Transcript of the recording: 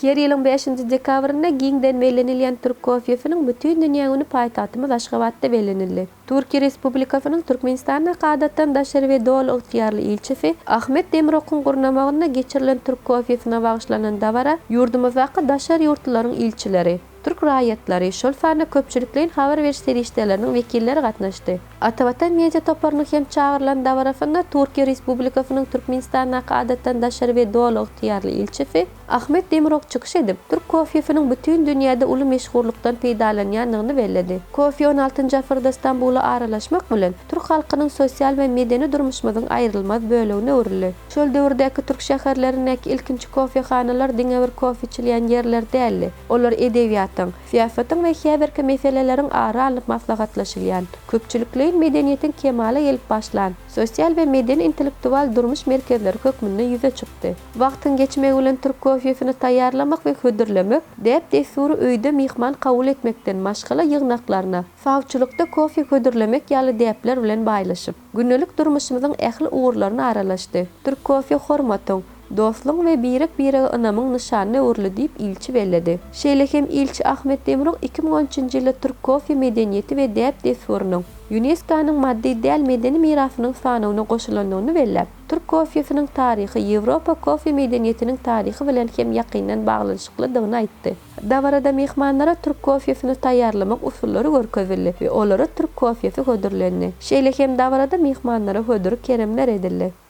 Her ýylyň 5-nji dekabrynda giňden belenilýän Türk kofesynyň bütün dünýäni paýtagtymyz Aşgabatda belenildi. Türkiýe Respublikasynyň Türkmenistana gadatdan daşary we dol ygtyýarly ilçisi Ahmet Demirogyň gurnamagyna geçirilen Türk kofesyna bagyşlanan dawara ýurdumyzdaky daşary ýurtlaryň ilçileri, Türk raýatlary, şol sany köpçüliklerin habar beriş serişdeleriniň wekilleri gatnaşdy. Atabatan media toparlyk hem çağırılan dawrasynda Türkiýe Respublikasynyň Türkmenistana gadatdan daşary we dol ygtyýarly ilçisi Ahmet Demirok çykyş edip Türk kofesynyň bütün dünýäde uly meşhurlukdan peýdalanýanlygyny bellidi. Kofe 16-njy asyrda Istanbula aralaşmak bilen Türk halkynyň sosial we medeni durmuşymyzyň aýrylmaz bölegine öwrüldi. Şol döwürdäki Türk şäherlerindäki ilkinji kofehanalar diňe bir kofe içilýän ýerler däldi. Olar edebiýatyň, siýasatyň we häzirki meseleleriň ara alyp maslahatlaşylýan, köpçüliklerin medeniýetiň kemale gelip başlan, sosial we medeni intellektual durmuş merkezleri hökmünde ýüze çykdy. Wagtyň geçmegi bilen Türk kofesyny taýýarlamak we hödürlemek, dep desury öýde mihman kabul etmekden maşgala ýygnaklaryna, sawçylykda kofe hödürlemek ýaly depler bilen baýlaşyp, günnelik durmuşymyzyň ähli uğurlaryna aralaşdy. Türk kofe hormatyň, dostluq we birek-birege ynamyň nişany öwrüli diýip ilçi belledi. Şeýlehem ilçi Ahmet Demirok 2013-nji ýylda Türk kofe medeniýeti we dep desurynyň UNESCO-nyň maddi däl medeni mirasynyň sanawyna goşulandygyny bellep, Türk kofesynyň taryhy Ýewropa kofe medeniýetiniň taryhy bilen hem ýakynan baglanşyklydygyny aýtdy. Dawarada mehmanlara Türk kofesyny taýýarlamak usullary görkezildi we olara Türk kofesy hödürlendi. Şeýlehem dawarada mehmanlara hödür keremler edildi.